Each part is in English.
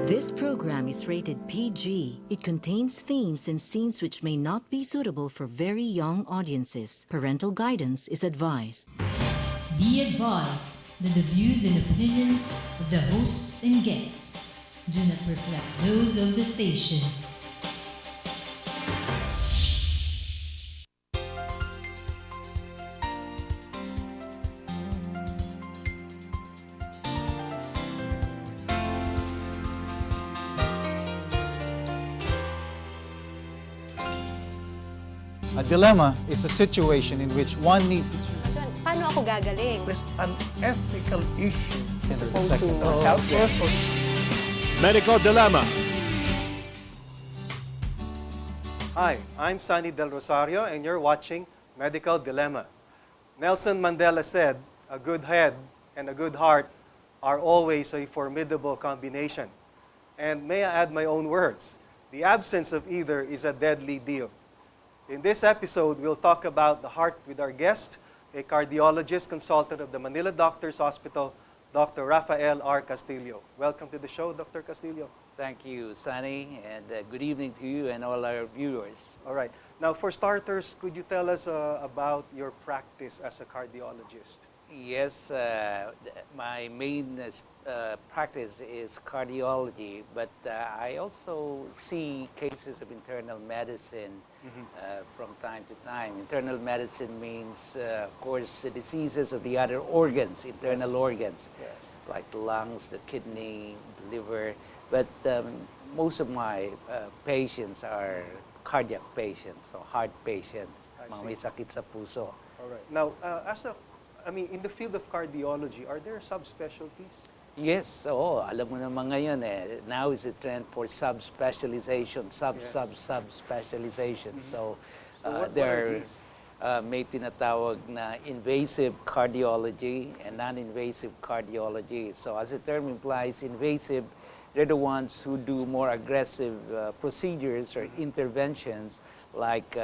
This program is rated PG. It contains themes and scenes which may not be suitable for very young audiences. Parental guidance is advised. Be advised that the views and opinions of the hosts and guests do not reflect those of the station. A dilemma is a situation in which one needs to choose. Paano ako gagaling? There's an ethical issue. Supposed to Help us or Medical Dilemma. Hi, I'm Sonny del Rosario and you're watching Medical Dilemma. Nelson Mandela said, a good head and a good heart are always a formidable combination. And may I add my own words, the absence of either is a deadly deal. In this episode, we'll talk about the heart with our guest, a cardiologist consultant of the Manila Doctors Hospital, Dr. Rafael R. Castillo. Welcome to the show, Dr. Castillo. Thank you, Sonny, and good evening to you and all our viewers. All right. Now, for starters, could you tell us about your practice as a cardiologist? Yes, my main practice is cardiology, but I also see cases of internal medicine from time to time. Internal medicine means, of course, the diseases of the other organs, internal organs, like the lungs, the kidney, the liver. But most of my patients are cardiac patients, so heart patients, mga may sakit sa puso. All right. Now, in the field of cardiology, are there subspecialties? Yes, alam mo naman ngayon now is the trend for subspecialization, subspecialization. So there may tinatawag na invasive cardiology and non-invasive cardiology. So as the term implies, invasive, they're the ones who do more aggressive procedures or interventions like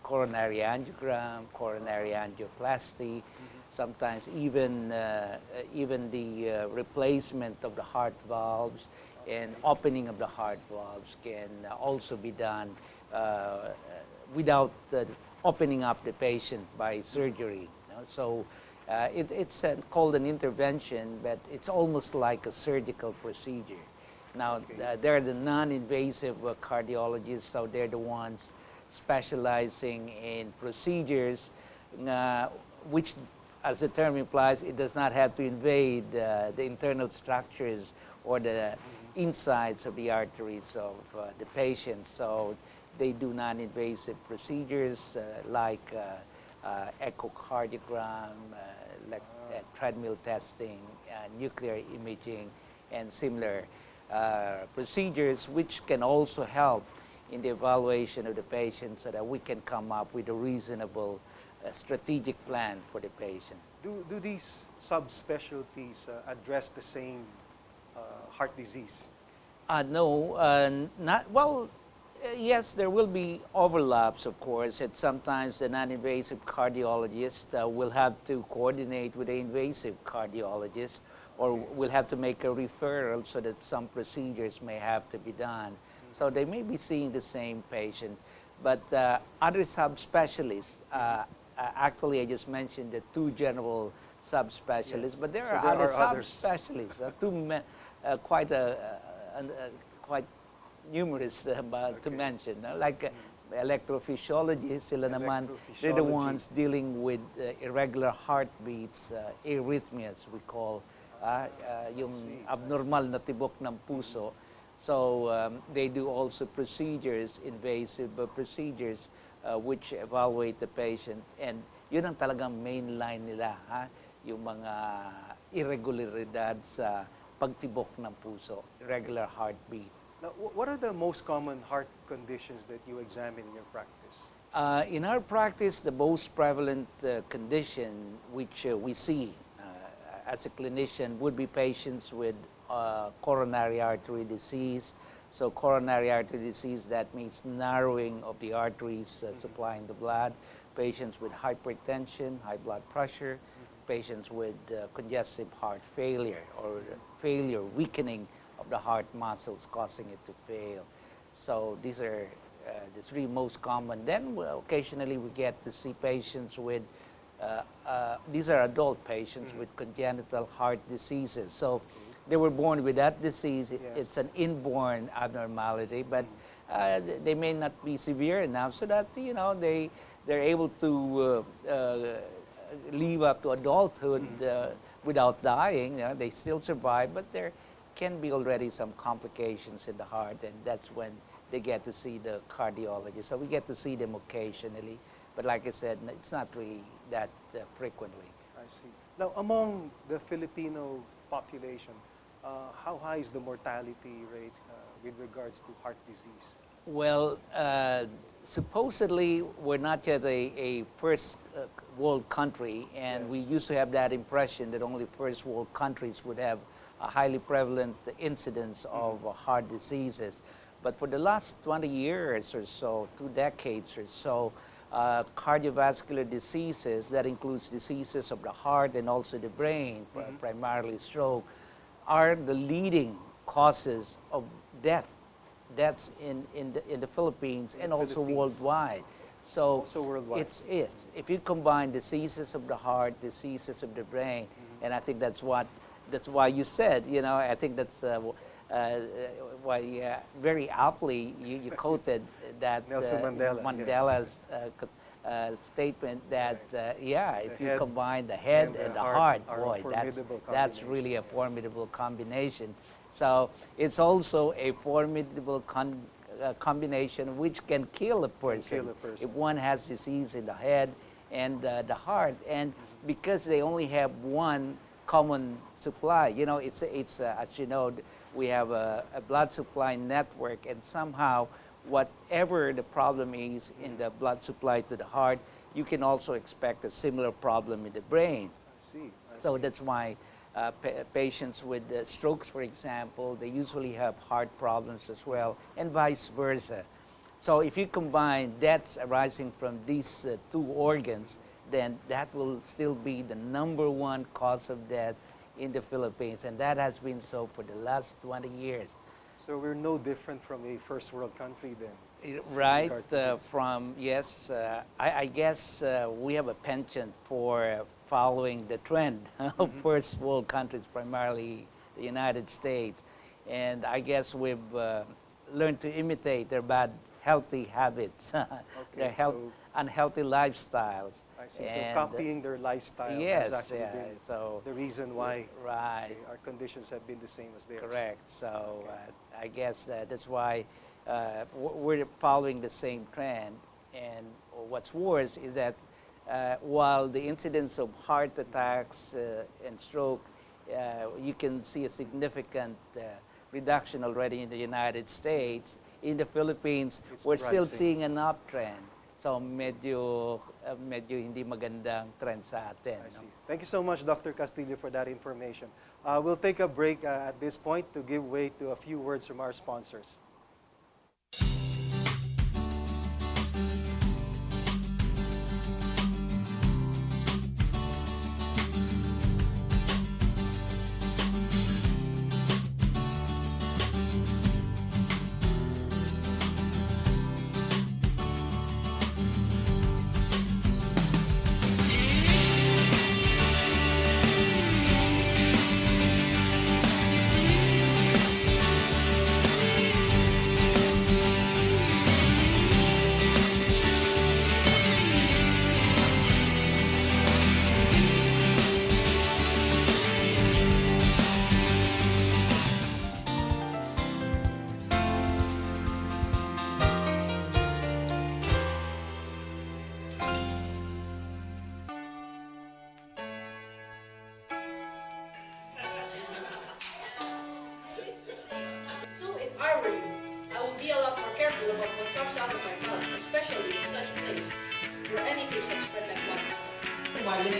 coronary angiogram, coronary angioplasty, sometimes even the replacement of the heart valves and opening of the heart valves can also be done without opening up the patient by surgery. So it's called an intervention, but it's almost like a surgical procedure. Now, they're the non-invasive cardiologists, so they're the ones specializing in procedures which, as the term implies, it does not have to invade the internal structures or the insides of the arteries of the patient. So they do non-invasive procedures like echocardiogram, like treadmill testing, nuclear imaging, and similar procedures which can also help in the evaluation of the patient so that we can come up with a reasonable strategic plan for the patient. Do these subspecialties address the same heart disease? No, not well. Yes, there will be overlaps, of course, and sometimes the non-invasive cardiologist will have to coordinate with the invasive cardiologist, or will have to make a referral so that some procedures may have to be done. So they may be seeing the same patient, but other subspecialists, actually I just mentioned the two general subspecialists, but there are other subspecialists, quite numerous to mention, like electrophysiologists, sila naman, they're the ones dealing with irregular heartbeats, arrhythmias we call, yung abnormal na tibok ng puso. So they do also procedures, invasive procedures, which evaluate the patient. And yun ang talagang main line nila, yung mga irregularidad sa pagtibok ng puso, irregular heartbeat. Now, what are the most common heart conditions that you examine in your practice? In our practice, the most prevalent condition which we see as a clinician would be patients with coronary artery disease. So coronary artery disease, that means narrowing of the arteries supplying the blood. Patients with hypertension, high blood pressure, patients with congestive heart failure or failure, weakening of the heart muscles causing it to fail. So these are the three most common. Then occasionally we get to see patients with, these are adult patients with congenital heart diseases. So they were born with that disease. It's an inborn abnormality, but they may not be severe enough so that, you know, they're able to live up to adulthood without dying. You know, they still survive, but there can be already some complications in the heart, and that's when they get to see the cardiologist. So we get to see them occasionally, but like I said, it's not really that frequently. I see. Now, among the Filipino population, how high is the mortality rate with regards to heart disease? Well, supposedly we're not yet a first world country, and we used to have that impression that only first world countries would have a highly prevalent incidence of heart diseases. But for the last 20 years or so, 2 decades or so, cardiovascular diseases, that includes diseases of the heart and also the brain, primarily stroke, are the leading causes of deaths in the Philippines and also worldwide. So also worldwide. It's if you combine diseases of the heart, diseases of the brain, and I think that's why you said, you know, I think that's why very aptly you quoted that Nelson Mandela, Mandela's statement that if you combine the head and the heart, boy, that's really a formidable combination. So it's also a formidable combination which can kill a person if one has disease in the head and the heart. And because they only have one common supply, you know, it's as you know, we have a blood supply network, and somehow whatever the problem is in the blood supply to the heart, you can also expect a similar problem in the brain. I see. So that's why patients with strokes, for example, they usually have heart problems as well, and vice versa. So if you combine deaths arising from these two organs, then that will still be the #1 cause of death in the Philippines, and that has been so for the last 20 years. So we're no different from a first world country then? Right, I guess we have a penchant for following the trend of first world countries, primarily the United States. And I guess we've learned to imitate their bad healthy habits, their unhealthy lifestyles. I see. So copying their lifestyle has actually been the reason why our conditions have been the same as theirs. Correct. So I guess that's why we're following the same trend. And what's worse is that while the incidence of heart attacks and stroke, you can see a significant reduction already in the United States. In the Philippines, we're still seeing an uptrend. So medyo hindi magandang trend sa atin. I see. Thank you so much, Dr. Castillo, for that information. We'll take a break at this point to give way to a few words from our sponsors.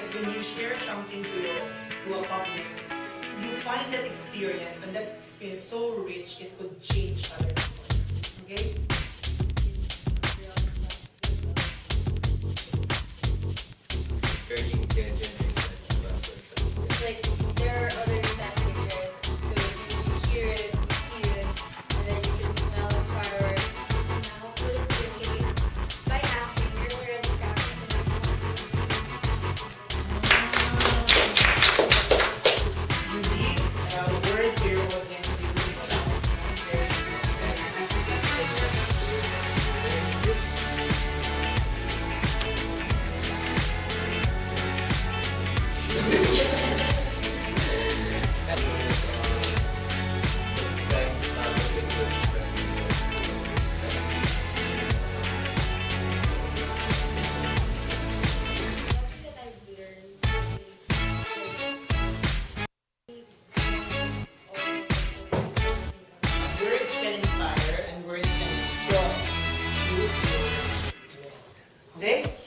When you share something to a public, you find that experience, and that experience so rich it could change other people. Okay? Like there are other sensitive, so you hear it Okay?